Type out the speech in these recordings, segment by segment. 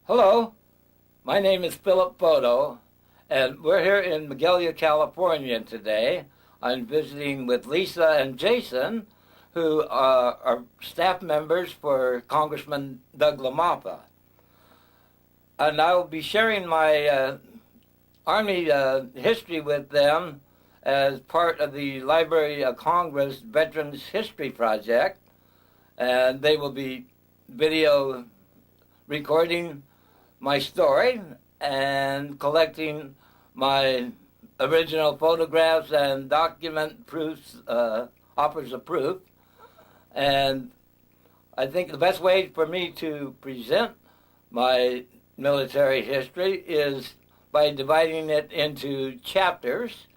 Hello, my name is Philip Foto, and we're here in Magalia, California today. I'm visiting with Lisa and Jason, who are staff members for Congressman Doug LaMappa. And I will be sharing my Army history with them as part of the Library of Congress Veterans History Project. And they will be video recording my story and collecting my original photographs and document proofs, offers of proof. And I think the best way for me to present my military history is by dividing it into chapters.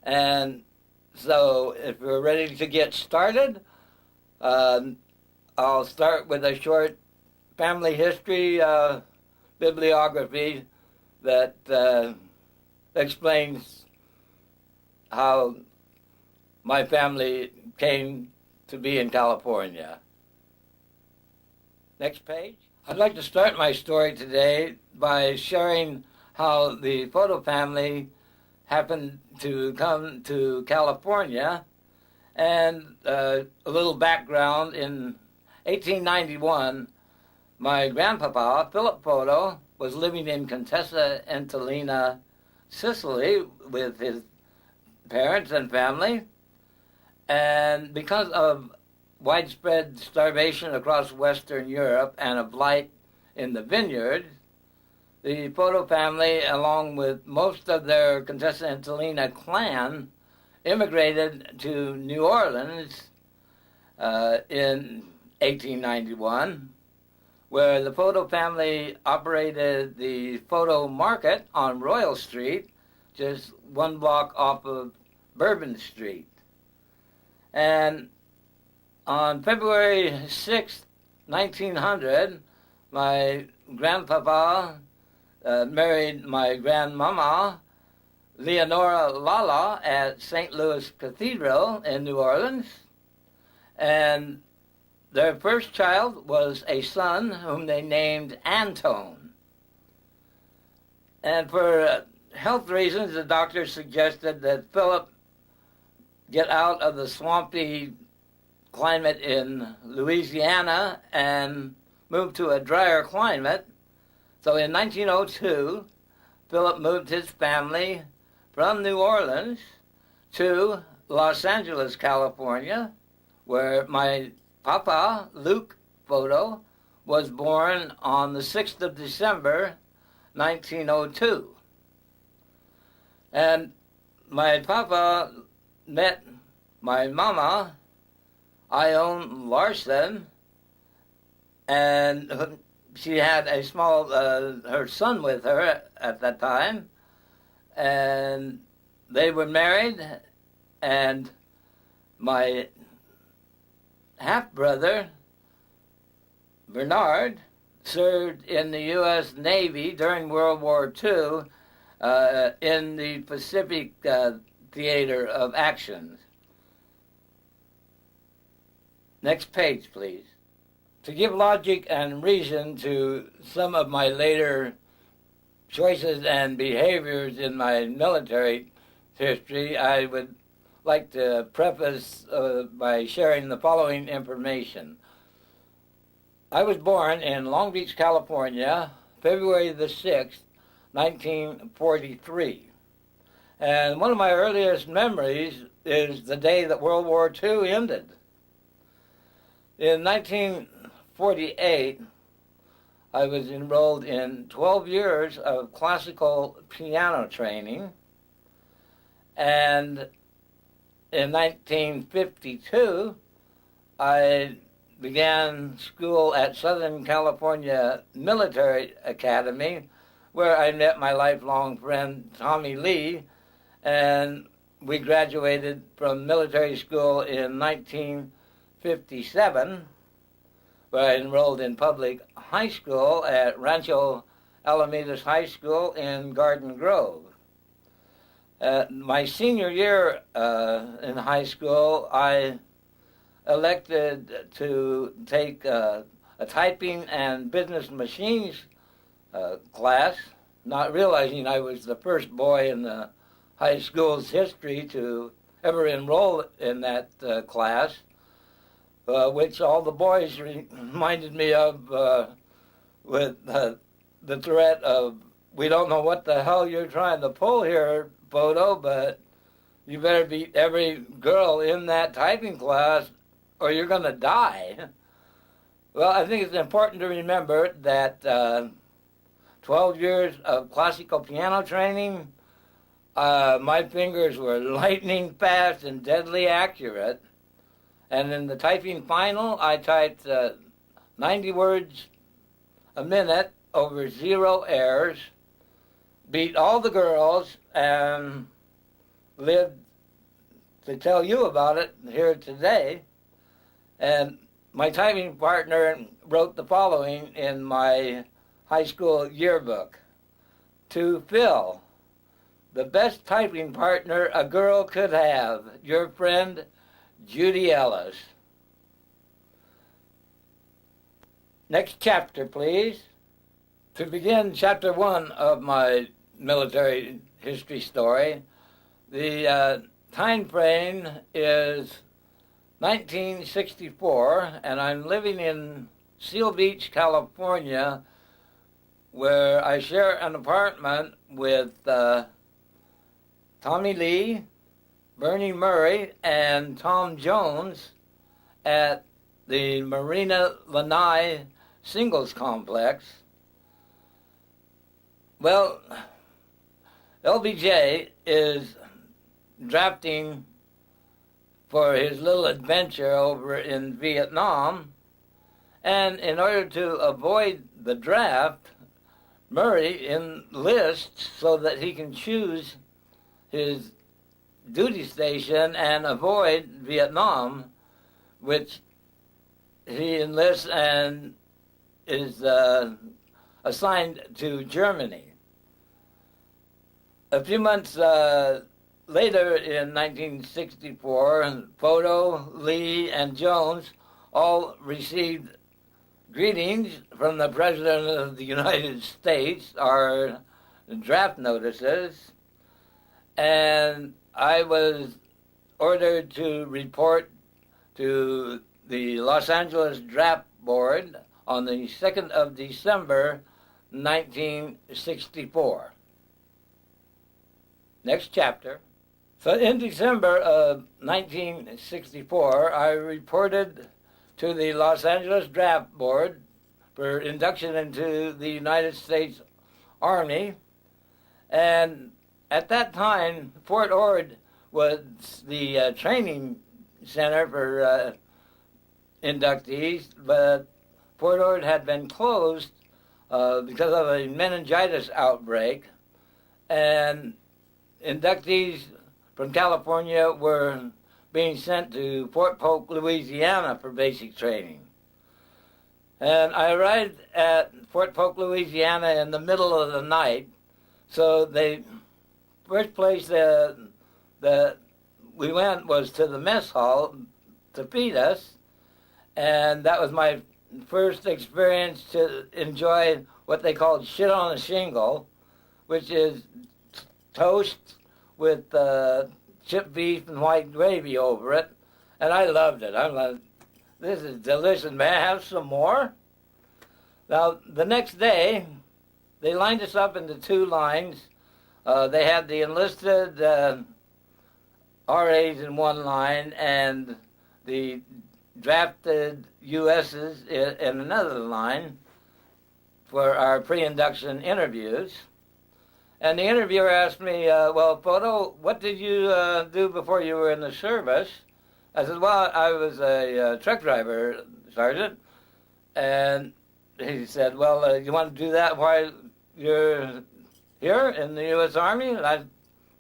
And so if we're ready to get started, I'll start with a short family history bibliography that explains how my family came to be in California. Next page. I'd like to start my story today by sharing how the Foto family happened to come to California, and a little background. In 1891, my grandpapa, Philip Foto, was living in Contessa Entellina, Sicily, with his parents and family. And because of widespread starvation across Western Europe and a blight in the vineyards, the Foto family, along with most of their Contessa Entellina clan, immigrated to New Orleans in 1891, where the Foto family operated the Foto Market on Royal Street, just one block off of Bourbon Street. And on February 6, 1900, my grandpapa married my grandmama, Leonora Lala, at St. Louis Cathedral in New Orleans. And their first child was a son whom they named Antone. And for health reasons, the doctor suggested that Philip get out of the swampy climate in Louisiana and move to a drier climate. So in 1902, Philip moved his family from New Orleans to Los Angeles, California, where my Papa, Luke Foto, was born on the 6th of December, 1902. And my Papa met my Mama, Ione Larson, and she had a small, her son with her at that time, and they were married, and my half-brother, Bernard, served in the U.S. Navy during World War II in the Pacific Theater of Actions. Next page, please. To give logic and reason to some of my later choices and behaviors in my military history, I would like to preface by sharing the following information. I was born in Long Beach, California, February the 6th, 1943. And one of my earliest memories is the day that World War II ended. In 1948, I was enrolled in 12 years of classical piano training, and in 1952, I began school at Southern California Military Academy, where I met my lifelong friend Tommy Lee, and we graduated from military school in 1957, where I enrolled in public high school at Rancho Alamitos High School in Garden Grove. My senior year in high school, I elected to take a typing and business machines class, not realizing I was the first boy in the high school's history to ever enroll in that class, which all the boys reminded me of with the threat of, we don't know what the hell you're trying to pull here, Foto, but you better beat every girl in that typing class or you're going to die. Well, I think it's important to remember that 12 years of classical piano training, my fingers were lightning fast and deadly accurate. And in the typing final, I typed 90 words a minute over 0 errors, beat all the girls, and lived to tell you about it here today. And my typing partner wrote the following in my high school yearbook: to Phil, the best typing partner a girl could have, your friend, Judy Ellis. Next chapter, please. To begin chapter 1 of my military history story, the time frame is 1964, and I'm living in Seal Beach, California, where I share an apartment with Tommy Lee, Bernie Murray, and Tom Jones at the Marina Lanai Singles Complex. Well, LBJ is drafting for his little adventure over in Vietnam, and in order to avoid the draft, Murray enlists so that he can choose his duty station and avoid Vietnam, which he enlists and is assigned to Germany. A few months later in 1964, Foto, Lee, and Jones all received greetings from the President of the United States, our draft notices, and I was ordered to report to the Los Angeles Draft Board on the 2nd of December, 1964. Next chapter. So in December of 1964, I reported to the Los Angeles Draft Board for induction into the United States Army. And at that time, Fort Ord was the training center for inductees, but Fort Ord had been closed because of a meningitis outbreak, and inductees from California were being sent to Fort Polk, Louisiana for basic training. And I arrived at Fort Polk, Louisiana in the middle of the night, so the first place that we went was to the mess hall to feed us, and that was my first experience to enjoy what they called shit on a shingle, which is toast with chipped beef and white gravy over it, and I loved it. I'm like, this is delicious. May I have some more? Now, the next day, they lined us up into 2 lines. They had the enlisted RAs in one line and the drafted USs in another line for our pre-induction interviews. And the interviewer asked me, well, Foto, what did you do before you were in the service? I said, well, I was a truck driver, Sergeant. And he said, well, you want to do that while you're here in the U.S. Army? And I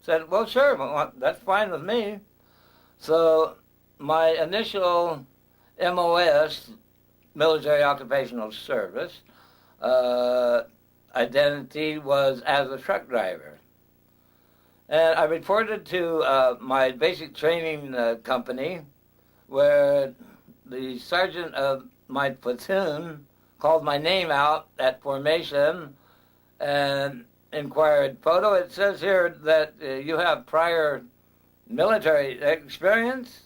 said, well, sure, well, that's fine with me. So my initial MOS, Military Occupational Service, identity was as a truck driver. And I reported to my basic training company, where the sergeant of my platoon called my name out at formation and inquired, Foto, it says here that you have prior military experience?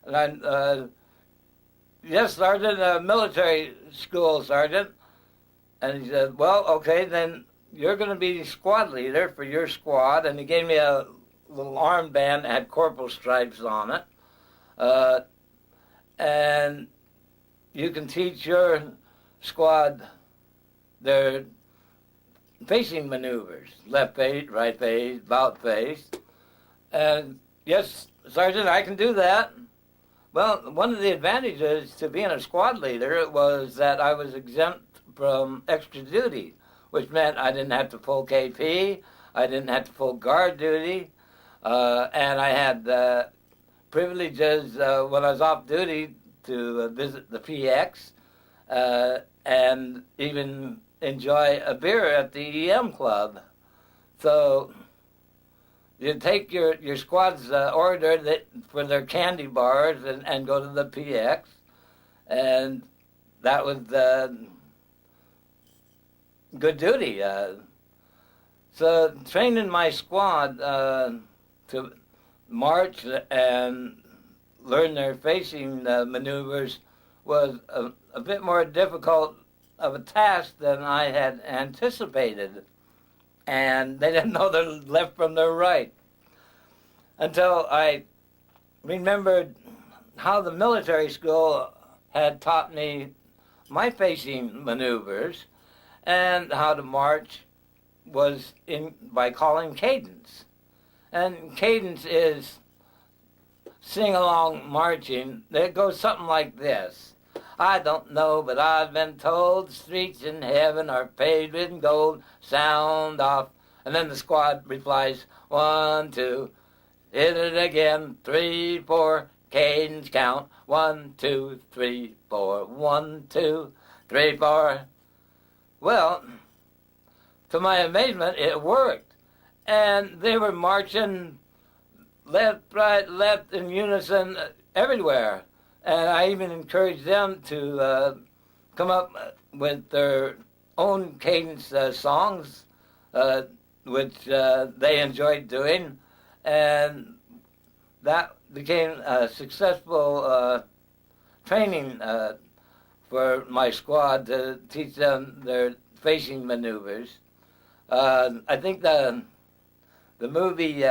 And I, yes, Sergeant, military school, Sergeant. And he said, well, okay, then you're going to be squad leader for your squad. And he gave me a little armband that had corporal stripes on it. And you can teach your squad their facing maneuvers, left face, right face, about face. And yes, Sergeant, I can do that. Well, one of the advantages to being a squad leader was that I was exempt from extra duty, which meant I didn't have to pull KP, I didn't have to pull guard duty, and I had privileges when I was off duty to visit the PX and even enjoy a beer at the EM club. So you take your squad's order for their candy bars and go to the PX, and that was good duty. So training my squad to march and learn their facing maneuvers was a bit more difficult of a task than I had anticipated. And they didn't know their left from their right until I remembered how the military school had taught me my facing maneuvers and how to march was by calling cadence. And cadence is sing-along marching. It goes something like this. I don't know, but I've been told the streets in heaven are paved with gold. Sound off. And then the squad replies, 1, 2, hit it again, 3, 4, cadence count, 1, 2, 3, 4, 1, 2, 3, 4. Well, to my amazement, it worked. And they were marching left, right, left in unison everywhere. And I even encouraged them to come up with their own cadence songs, which they enjoyed doing. And that became a successful training for my squad to teach them their facing maneuvers. I think the movie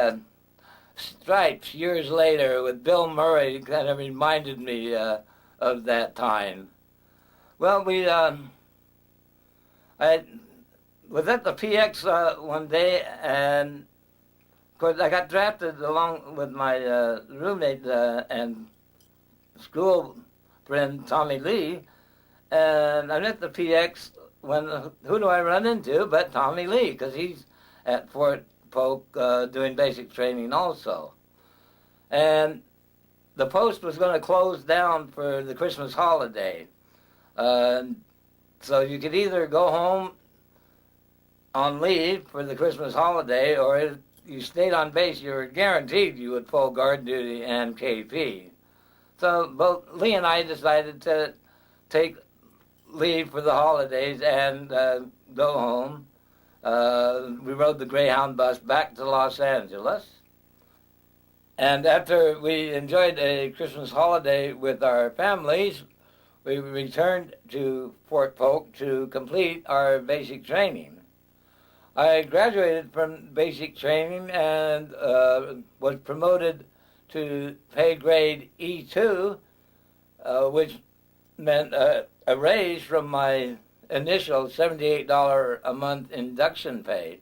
Stripes years later with Bill Murray kind of reminded me of that time. Well, I was at the PX one day, and of course I got drafted along with my roommate and school friend Tommy Lee, and I'm at the PX when who do I run into but Tommy Lee, because he's at Fort Polk doing basic training also. And the post was going to close down for the Christmas holiday. So you could either go home on leave for the Christmas holiday, or if you stayed on base, you were guaranteed you would pull guard duty and KP. So both Lee and I decided to take leave for the holidays and go home. We rode the Greyhound bus back to Los Angeles. And after we enjoyed a Christmas holiday with our families, we returned to Fort Polk to complete our basic training. I graduated from basic training and was promoted to pay grade E2, which meant a raise from my initial $78 a month induction pay.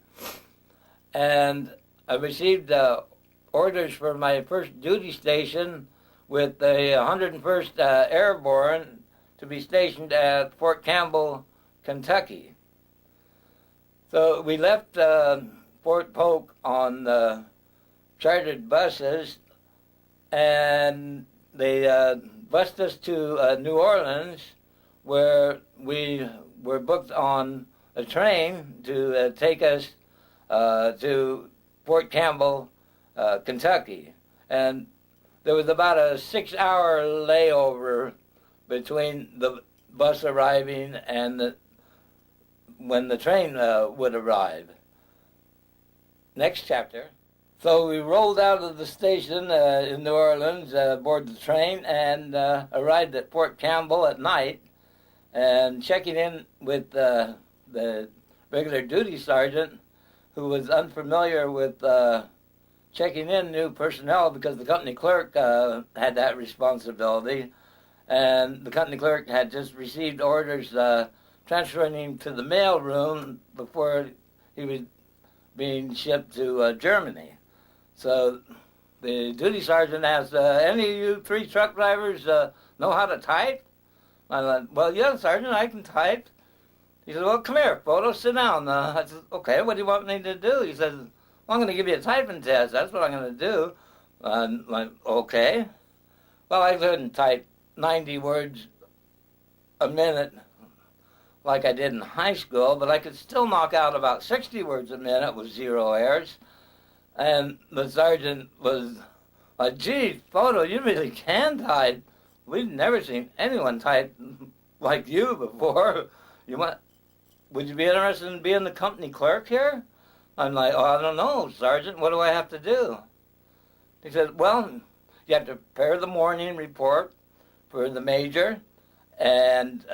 And I received orders for my first duty station with the 101st Airborne to be stationed at Fort Campbell, Kentucky. So we left Fort Polk on chartered buses, and they bused us to New Orleans, where we were booked on a train to take us to Fort Campbell, Kentucky. And there was about a 6-hour layover between the bus arriving and when the train would arrive. Next chapter. So we rolled out of the station in New Orleans aboard the train and arrived at Fort Campbell at night, and checking in with the regular duty sergeant, who was unfamiliar with checking in new personnel because the company clerk had that responsibility, and the company clerk had just received orders transferring him to the mail room before he was being shipped to Germany. So the duty sergeant asked, any of you 3 truck drivers know how to type? I said, well, yeah, Sergeant, I can type. He said, well, come here, Foto, sit down. I said, okay, what do you want me to do? He says, well, I'm going to give you a typing test. That's what I'm going to do. I'm like, okay. Well, I couldn't type 90 words a minute like I did in high school, but I could still knock out about 60 words a minute with 0 errors. And the sergeant was like, gee, Foto, you really can type. We've never seen anyone type like you before. Would you be interested in being the company clerk here? I'm like, oh, I don't know, Sergeant. What do I have to do? He said, well, you have to prepare the morning report for the major, and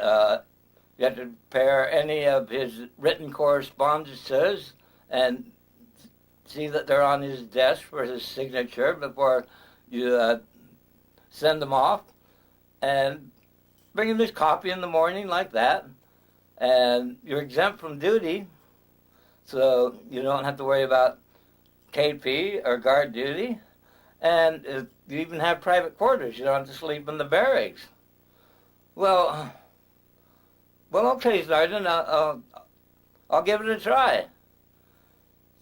you have to prepare any of his written correspondences and see that they're on his desk for his signature before you send them off, and bring him his copy in the morning like that. And you're exempt from duty, so you don't have to worry about KP or guard duty. And you even have private quarters. You don't have to sleep in the barracks. Well, okay, Sergeant, I'll give it a try.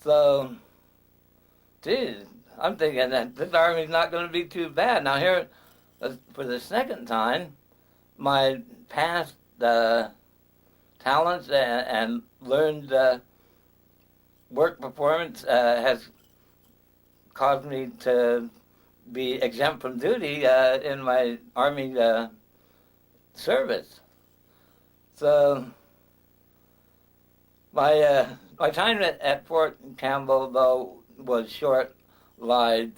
So, geez, I'm thinking that this Army's not going to be too bad. Now here, for the second time, my past talents and learned work performance has caused me to be exempt from duty in my Army service. So my time at Fort Campbell, though, was short-lived.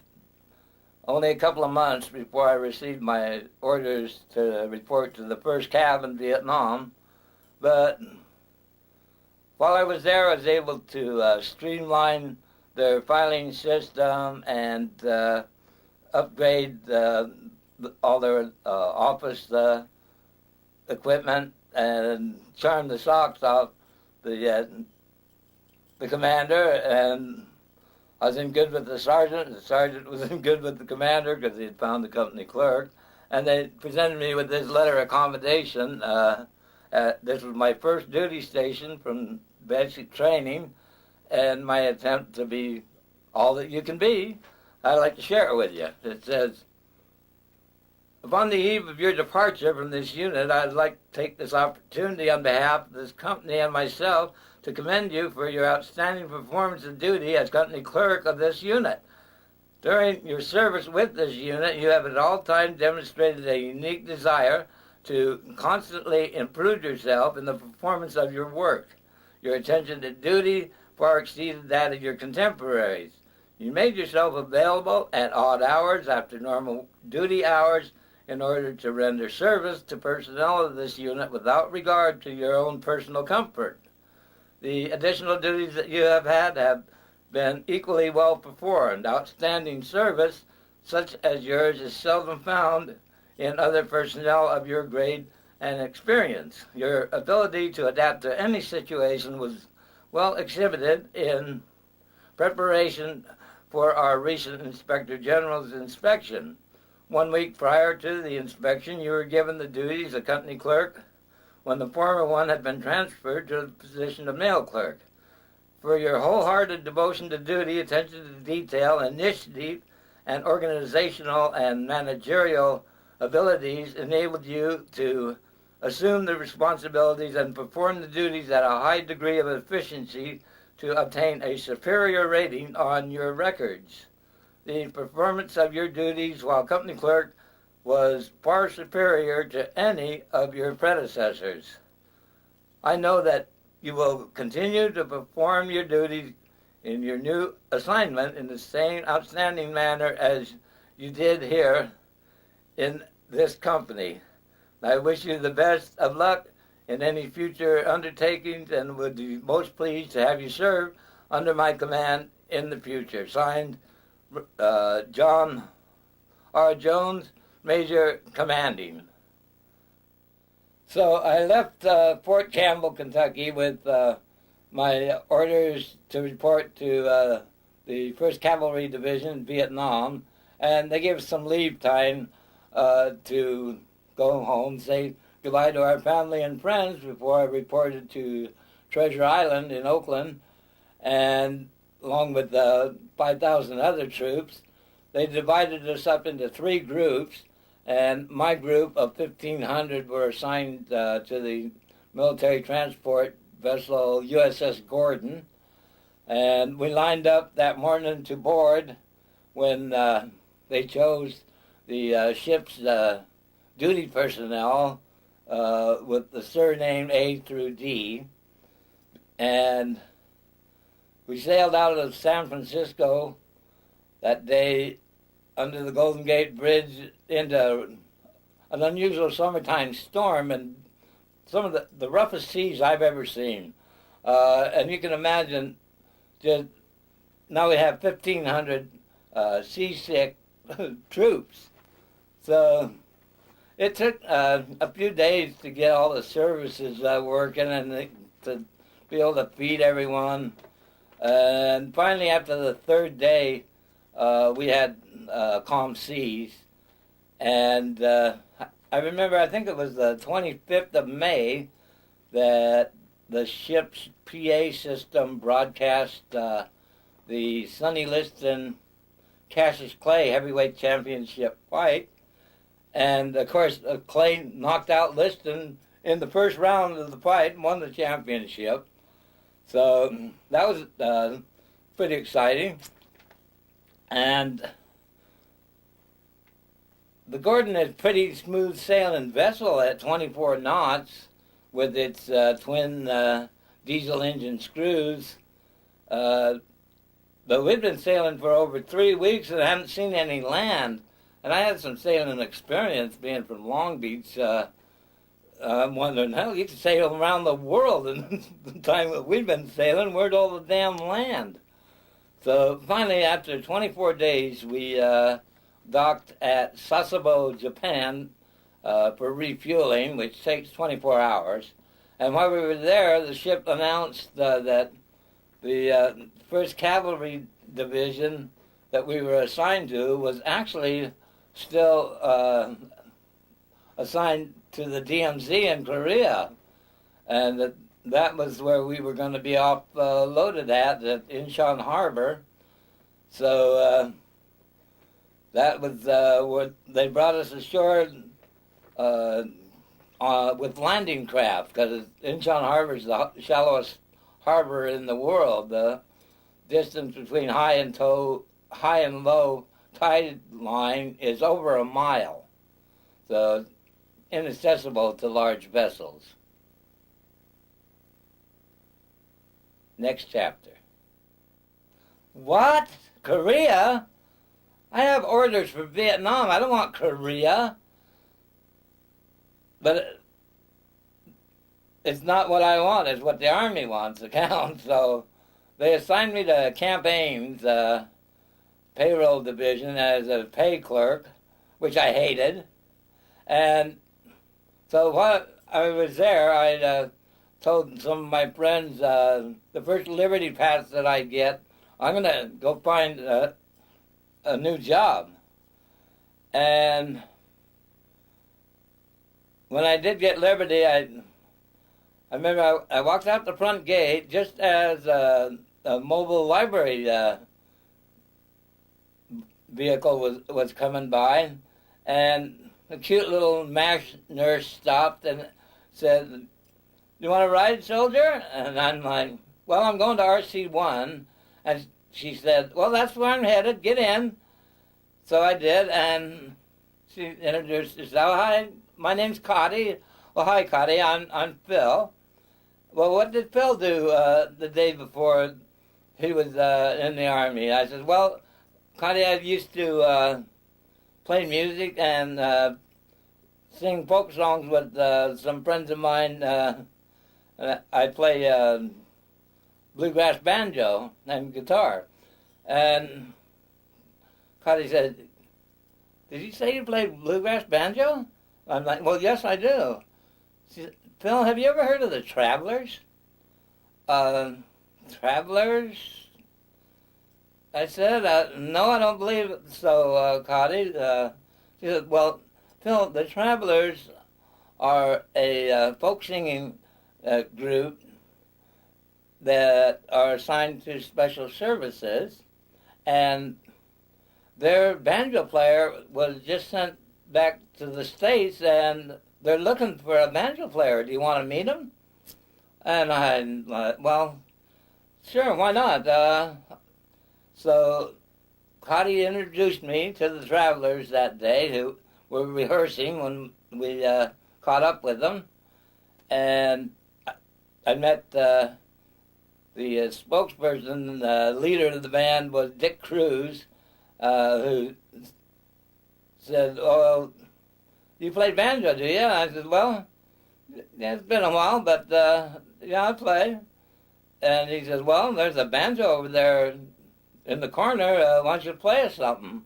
Only a couple of months before I received my orders to report to the 1st Cav in Vietnam. But while I was there, I was able to streamline their filing system and upgrade all their office equipment and charm the socks off the commander. And I was in good with the sergeant was in good with the commander because he had found the company clerk, and they presented me with this letter of accommodation. This was my first duty station from basic training, and my attempt to be all that you can be. I'd like to share it with you. It says, upon the eve of your departure from this unit, I'd like to take this opportunity on behalf of this company and myself to commend you for your outstanding performance of duty as company clerk of this unit. During your service with this unit, you have at all times demonstrated a unique desire to constantly improve yourself in the performance of your work. Your attention to duty far exceeded that of your contemporaries. You made yourself available at odd hours after normal duty hours in order to render service to personnel of this unit without regard to your own personal comfort. The additional duties that you have had have been equally well performed. Outstanding service, such as yours, is seldom found in other personnel of your grade and experience. Your ability to adapt to any situation was well exhibited in preparation for our recent Inspector General's inspection. 1 week prior to the inspection, you were given the duties of company clerk when the former one had been transferred to the position of mail clerk. For your wholehearted devotion to duty, attention to detail, initiative, and organizational and managerial abilities enabled you to assume the responsibilities and perform the duties at a high degree of efficiency to obtain a superior rating on your records. The performance of your duties while company clerk was far superior to any of your predecessors. I know that you will continue to perform your duties in your new assignment in the same outstanding manner as you did here in this company. I wish you the best of luck in any future undertakings and would be most pleased to have you serve under my command in the future. Signed, John R. Jones, Major Commanding. So I left Fort Campbell, Kentucky with my orders to report to the 1st Cavalry Division in Vietnam, and they gave us some leave time to go home, say goodbye to our family and friends before I reported to Treasure Island in Oakland, and along with 5,000 other troops. They divided us up into 3 groups, and my group of 1,500 were assigned to the military transport vessel USS Gordon, and we lined up that morning to board when they chose the ship's duty personnel with the surname A through D, and we sailed out of San Francisco that day under the Golden Gate Bridge into an unusual summertime storm and some of the roughest seas I've ever seen. And you can imagine, just now we have 1,500 seasick troops. So it took a few days to get all the services working and to be able to feed everyone. And finally, after the 3rd day, we had calm seas. And I remember, I think it was the 25th of May, that the ship's PA system broadcast the Sonny Liston Cassius Clay heavyweight championship fight. And of course, Clay knocked out Liston in the first round of the fight and won the championship. So that was pretty exciting. And the Gordon is a pretty smooth sailing vessel at 24 knots with its twin diesel engine screws. But we've been sailing for over 3 weeks and haven't seen any land. And I had some sailing experience being from Long Beach. I'm wondering, hell, you can sail around the world in the time that we've been sailing. Where'd all the damn land? So finally, after 24 days, we docked at Sasebo, Japan, for refueling, which takes 24 hours. And while we were there, the ship announced that the 1st Cavalry Division that we were assigned to was actually still assigned to the DMZ in Korea. And that was where we were going to be offloaded at Incheon Harbor. So that was what they brought us ashore with landing craft, because Incheon Harbor is the shallowest harbor in the world. The distance between high and low tide line is over a mile, so inaccessible to large vessels. Next chapter. What? Korea? I have orders for Vietnam. I don't want Korea. But it's not what I want. It's what the Army wants, account. So they assigned me to Camp Ames, payroll division, as a pay clerk, which I hated. And so while I was there, I told some of my friends, the first Liberty Pass that I get, I'm going to go find a new job. And when I did get Liberty, I remember I walked out the front gate just as a mobile library vehicle was coming by, and a cute little MASH nurse stopped and said, "You want to ride, soldier?" And I'm like, "Well, I'm going to RC1." And she said, "Well, that's where I'm headed. Get in." So I did, and she introduced herself. "Hi, my name's Cotty." "Well, hi, Cotty. I'm Phil." well, what did Phil do the day before he was in the Army? I said, well, Connie, I used to play music and sing folk songs with some friends of mine. I play bluegrass banjo and guitar. And Connie said, did you say you played bluegrass banjo? I'm like, well, yes, I do. She said, Phil, have you ever heard of the Travelers? Travelers? I said, no, I don't believe so, Connie. She said, well, Phil, the Travelers are a folk singing group that are assigned to special services, and their banjo player was just sent back to the States, and they're looking for a banjo player. Do you want to meet him? And I, well, sure, why not? So Cotty introduced me to the Travelers that day, who were rehearsing when we caught up with them, and I met the spokesperson. The leader of the band was Dick Cruz, who said, "Oh, you play banjo, do you?" I said, "Well, yeah, it's been a while, but yeah, I play." And he says, "Well, there's a banjo over there in the corner. Why don't you play us something?"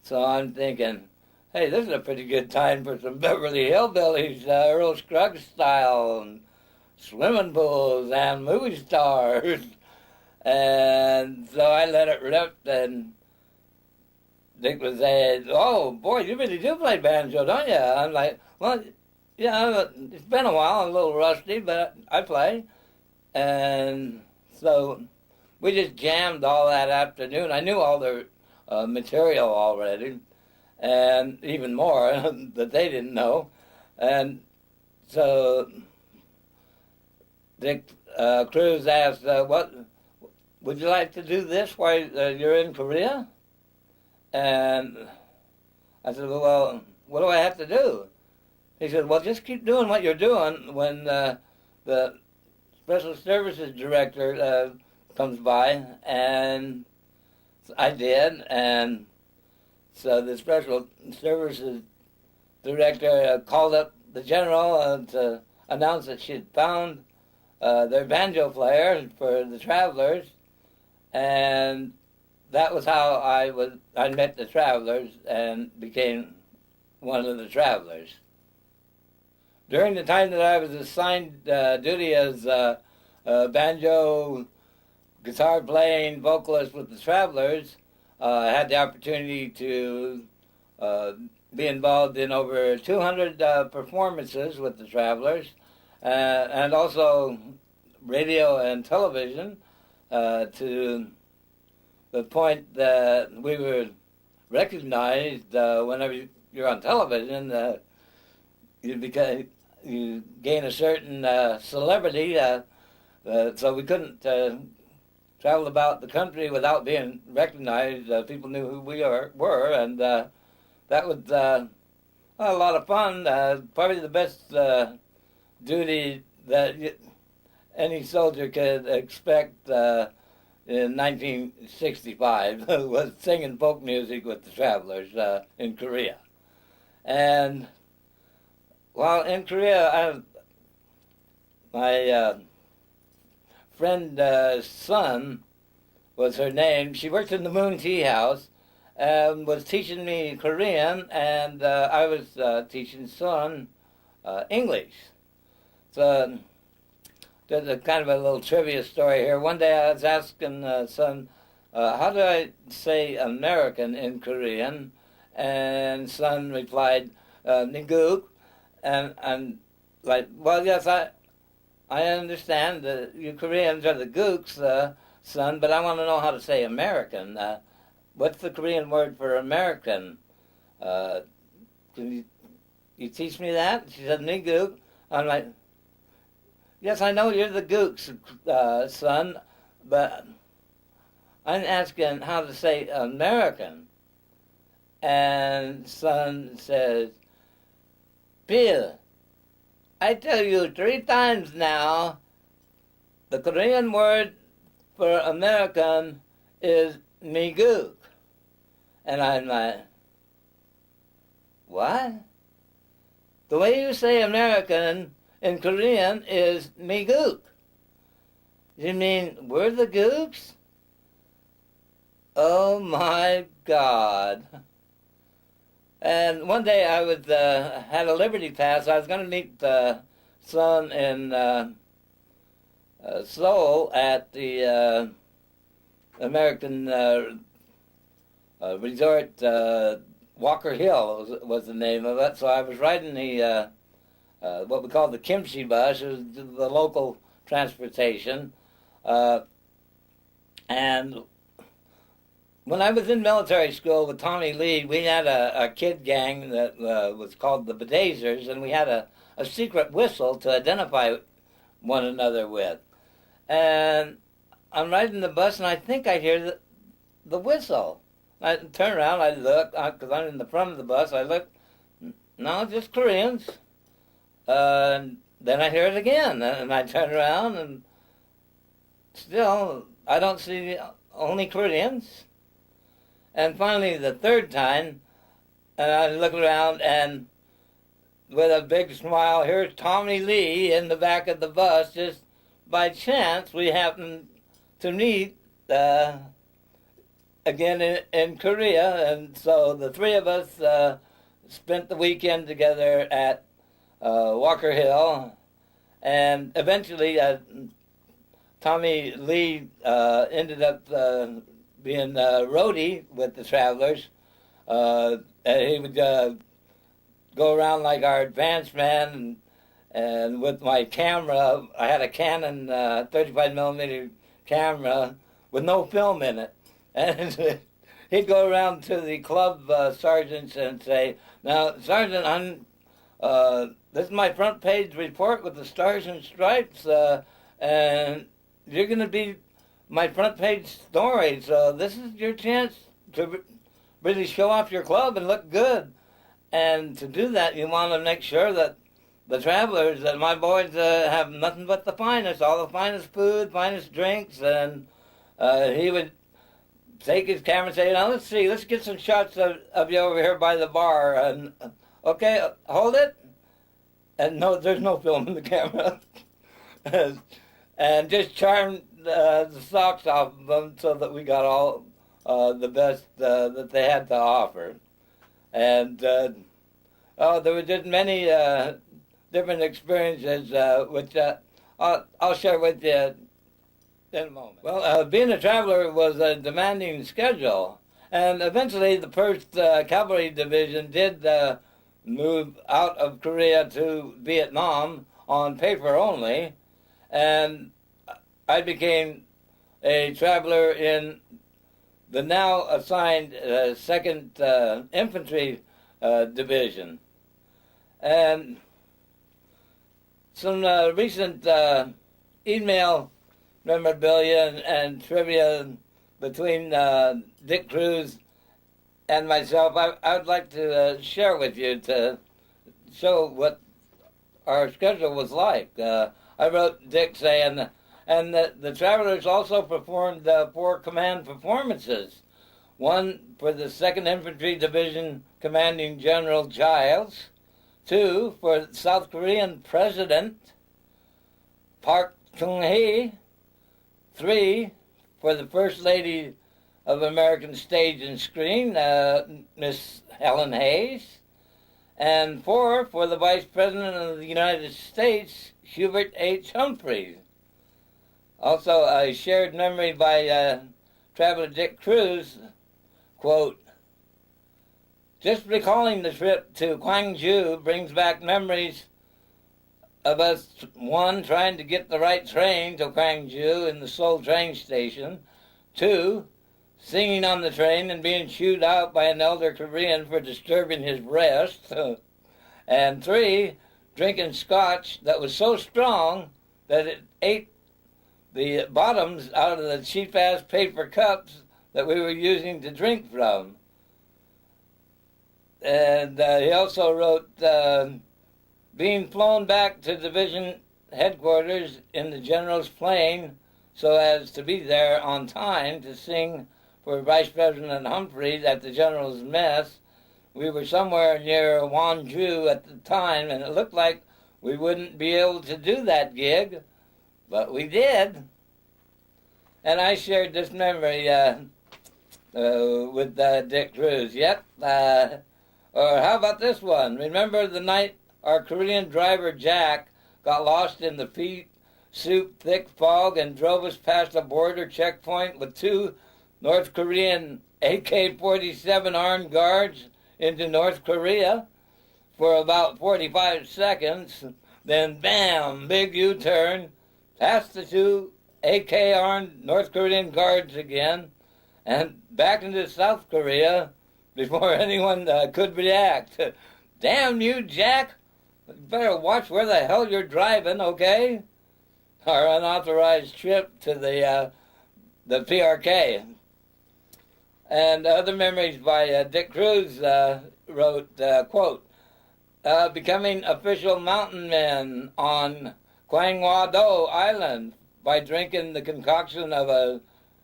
So I'm thinking, hey, this is a pretty good time for some Beverly Hillbillies, Earl Scruggs style, and swimming pools and movie stars. And so I let it rip, and Dick was saying, "Oh, boy, you really do play banjo, don't you?" I'm like, "Well, yeah, it's been a while. I'm a little rusty, but I play." And so we just jammed all that afternoon. I knew all their material already, and even more that they didn't know. And so Dick Cruz asked, "What would you like to do this while you're in Korea?" And I said, "Well, what do I have to do?" He said, "Well, just keep doing what you're doing. When the Special Services Director comes by," and I did, and so the Special Services Director called up the general to announce that she had found their banjo player for the Travelers, and that was how I met the Travelers and became one of the Travelers. During the time that I was assigned duty as banjo, guitar playing vocalist with the Travelers, I had the opportunity to be involved in over 200 performances with the Travelers, and also radio and television, to the point that we were recognized whenever you're on television. You gain a certain celebrity, so we couldn't travel about the country without being recognized. People knew who we were, and that was a lot of fun. Probably the best duty that any soldier could expect in 1965 was singing folk music with the Travelers in Korea. And while in Korea, my friend Sun was her name. She worked in the Moon Tea House and was teaching me Korean, and I was teaching Sun English. So there's a kind of a little trivia story here. One day I was asking Sun, how do I say American in Korean? And Sun replied, "Niguk." And I'm like, "Well, yes, I understand that you Koreans are the gooks, Son, but I want to know how to say American. What's the Korean word for American? Can you teach me that?" She said, "Niguk." I'm like, "Yes, I know you're the gooks, Son, but I'm asking how to say American." And Son says, "Bill, I tell you 3 times now the Korean word for American is migook. And I'm like, what? The way you say American in Korean is migook. You mean we're the gooks? Oh my God. And one day I was had a Liberty Pass. I was going to meet son in Seoul at the American resort. Walker Hill was the name of it. So I was riding the what we call the kimchi bus. It was the local transportation. And when I was in military school with Tommy Lee, we had a kid gang that was called the Bedazers, and we had a secret whistle to identify one another with. And I'm riding the bus, and I think I hear the whistle. I turn around, I look, because I'm in the front of the bus, I look, no, just Koreans. And then I hear it again, and I turn around, and still, I don't see only Koreans. And finally, the third time, and I look around, and with a big smile, here's Tommy Lee in the back of the bus. Just by chance, we happened to meet again in Korea, and so the three of us spent the weekend together at Walker Hill, and eventually Tommy Lee ended up being roadie with the Travelers. And he would go around like our advance man, and with my camera, I had a Canon 35 millimeter camera with no film in it. And he'd go around to the club sergeants and say, now, Sergeant, this is my front page report with the Stars and Stripes, and you're going to be my front page story, so this is your chance to really show off your club and look good. And to do that, you want to make sure that the Travelers, that my boys have nothing but the finest, all the finest food, finest drinks, and he would take his camera and say, now let's see, let's get some shots of you over here by the bar, and okay, hold it, and no, there's no film in the camera, and just charm the socks off of them so that we got all the best that they had to offer. And there were just many different experiences which I'll share with you in a moment. Well, being a traveler was a demanding schedule, and eventually the 1st Cavalry Division did move out of Korea to Vietnam on paper only, and I became a traveler in the now assigned 2nd Infantry Division. And some recent email memorabilia and trivia between Dick Cruz and myself, I would like to share with you to show what our schedule was like. I wrote Dick saying, and the Travelers also performed 4 command performances. One for the 2nd Infantry Division Commanding General Giles, 2 for South Korean President Park Chung-hee, 3 for the First Lady of American Stage and Screen, Miss Helen Hayes, and 4 for the Vice President of the United States, Hubert H. Humphreys. Also, a shared memory by Traveler Dick Cruz, quote, just recalling the trip to Gwangju brings back memories of us, 1, trying to get the right train to Gwangju in the Seoul train station, 2, singing on the train and being chewed out by an elder Korean for disturbing his rest, and 3, drinking scotch that was so strong that it ate the bottoms out of the cheap-ass paper cups that we were using to drink from. And he also wrote, being flown back to Division headquarters in the general's plane so as to be there on time to sing for Vice President Humphreys at the general's mess. We were somewhere near Wonju at the time, and it looked like we wouldn't be able to do that gig, but we did. And I shared this memory with Dick Cruz. Yep. Or how about this one? Remember the night our Korean driver Jack got lost in the pea soup thick fog and drove us past a border checkpoint with two North Korean AK-47 armed guards into North Korea for about 45 seconds. Then, bam, big U-turn, past the two AK-armed North Korean guards again, and back into South Korea before anyone could react. Damn you, Jack. You better watch where the hell you're driving, okay? Our unauthorized trip to the PRK. And other memories by Dick Cruz wrote, quote, becoming official mountain men on Kwangwado Island by drinking the concoction of a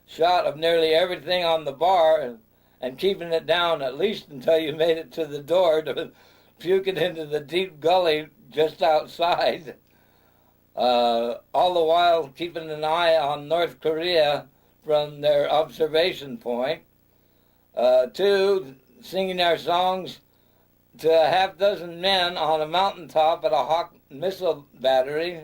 shot of nearly everything on the bar and keeping it down at least until you made it to the door to puke it into the deep gully just outside. All the while keeping an eye on North Korea from their observation point. 2, singing our songs to a half dozen men on a mountaintop at a Hawk missile battery,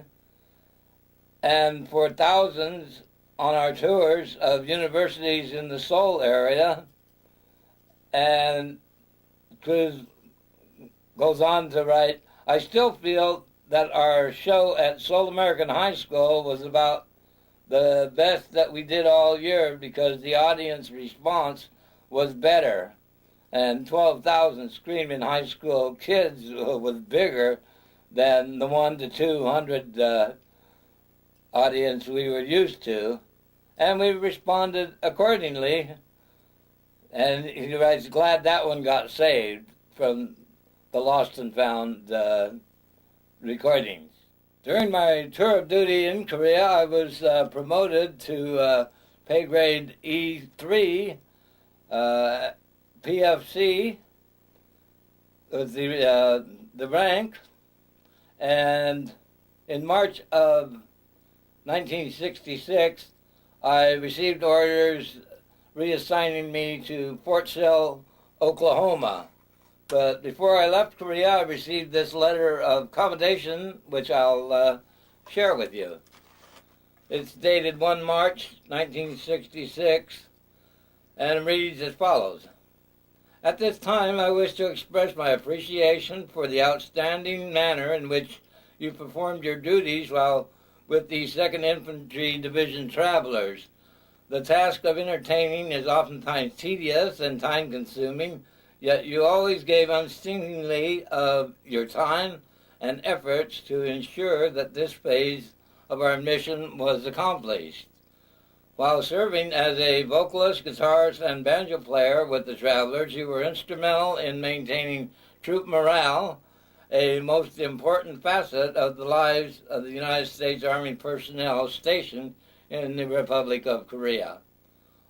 and for thousands on our tours of universities in the Seoul area. And Cruz goes on to write, I still feel that our show at Seoul American High School was about the best that we did all year because the audience response was better. And 12,000 screaming high school kids was bigger than the 1 to 200 audience we were used to. And we responded accordingly. And he writes, glad that one got saved from the lost and found recordings. During my tour of duty in Korea, I was promoted to pay grade E3, PFC was the rank, and in March of 1966, I received orders reassigning me to Fort Sill, Oklahoma. But before I left Korea, I received this letter of commendation, which I'll share with you. It's dated 1 March 1966, and reads as follows. At this time, I wish to express my appreciation for the outstanding manner in which you performed your duties while with the 2nd Infantry Division travelers. The task of entertaining is oftentimes tedious and time-consuming, yet you always gave unceasingly of your time and efforts to ensure that this phase of our mission was accomplished. While serving as a vocalist, guitarist, and banjo player with the travelers, you were instrumental in maintaining troop morale, a most important facet of the lives of the United States Army personnel stationed in the Republic of Korea.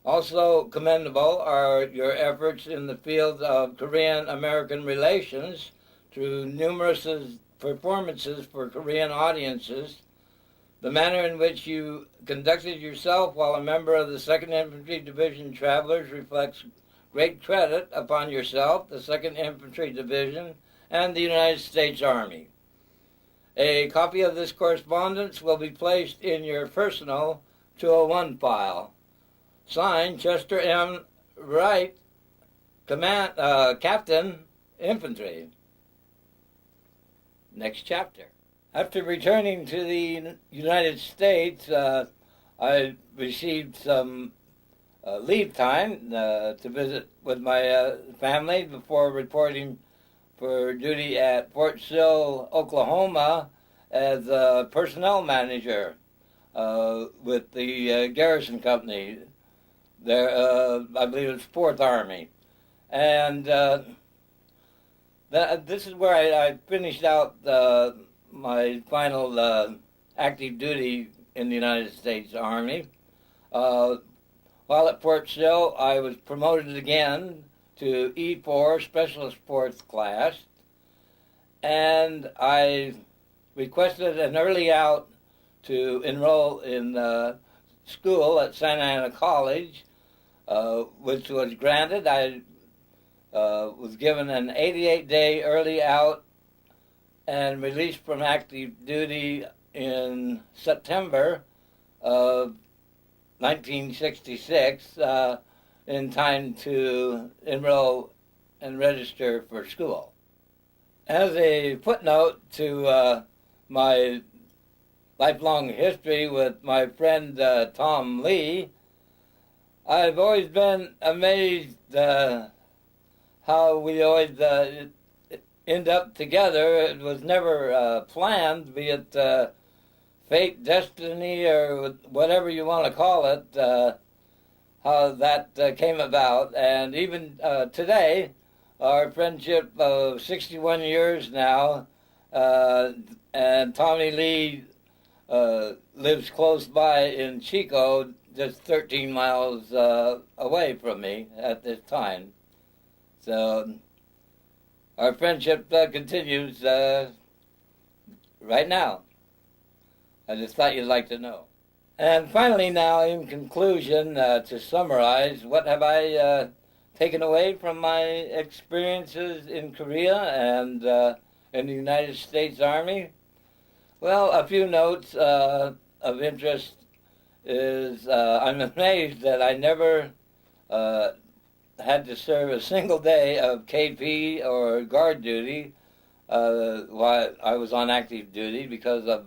Also commendable are your efforts in the field of Korean-American relations through numerous performances for Korean audiences. The manner in which you conducted yourself while a member of the 2nd Infantry Division travelers reflects great credit upon yourself, the 2nd Infantry Division, and the United States Army. A copy of this correspondence will be placed in your personal 201 file. Signed, Chester M. Wright, Captain, Infantry. Next chapter. After returning to the United States, I received some leave time to visit with my family before reporting for duty at Fort Sill, Oklahoma, as a personnel manager with the Garrison Company. There, I believe it's 4th Army. And this is where I finished out my final active duty in the United States Army. While at Fort Sill, I was promoted again to E4 Specialist Force class, and I requested an early out to enroll in school at Santa Ana College, which was granted. I was given an 88-day early out and released from active duty in September of 1966 in time to enroll and register for school. As a footnote to my lifelong history with my friend Tom Lee, I've always been amazed how we always end up together. It was never planned, be it fate, destiny, or whatever you want to call it, how that came about. And even today, our friendship of 61 years now, and Tommy Lee lives close by in Chico, just 13 miles away from me at this time. So our friendship continues right now. I just thought you'd like to know. And finally now, in conclusion, to summarize, what have I taken away from my experiences in Korea and in the United States Army? Well, a few notes of interest is I'm amazed that I never had to serve a single day of KP or guard duty while I was on active duty because of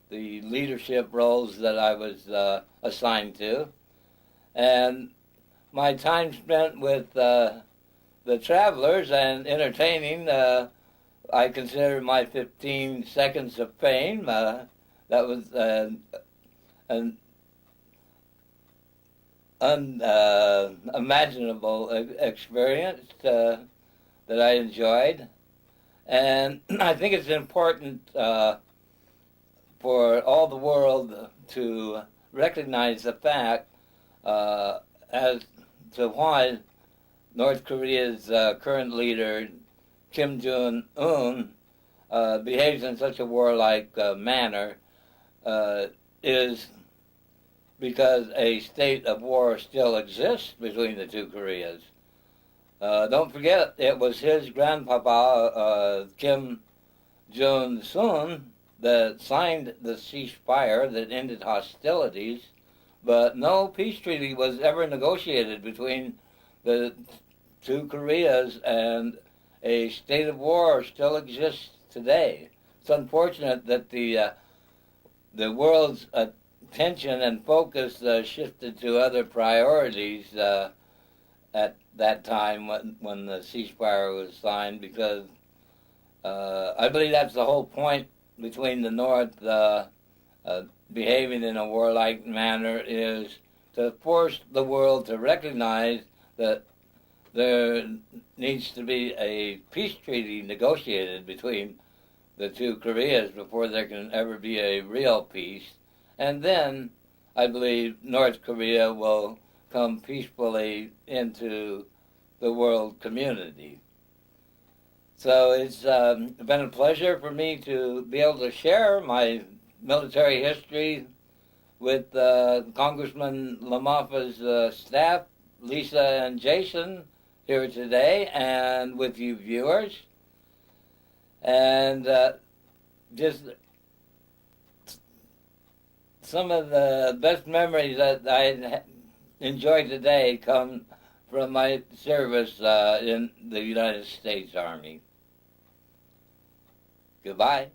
the leadership roles that I was assigned to. And my time spent with the travelers and entertaining, I consider my 15 seconds of fame. That was an unimaginable experience that I enjoyed. And I think it's important for all the world to recognize the fact as to why North Korea's current leader, Kim Jong-un, behaves in such a warlike manner, is because a state of war still exists between the two Koreas. Don't forget, it was his grandpapa, Kim Jong-un, that signed the ceasefire that ended hostilities, but no peace treaty was ever negotiated between the two Koreas, and a state of war still exists today. It's unfortunate that the world's attention and focus shifted to other priorities at that time when the ceasefire was signed, because I believe that's the whole point between the North behaving in a warlike manner, is to force the world to recognize that there needs to be a peace treaty negotiated between the two Koreas before there can ever be a real peace. And then I believe North Korea will come peacefully into the world community. So it's been a pleasure for me to be able to share my military history with Congressman LaMoffa's staff, Lisa and Jason, here today, and with you viewers. And just some of the best memories that I enjoyed today come from my service in the United States Army. Goodbye.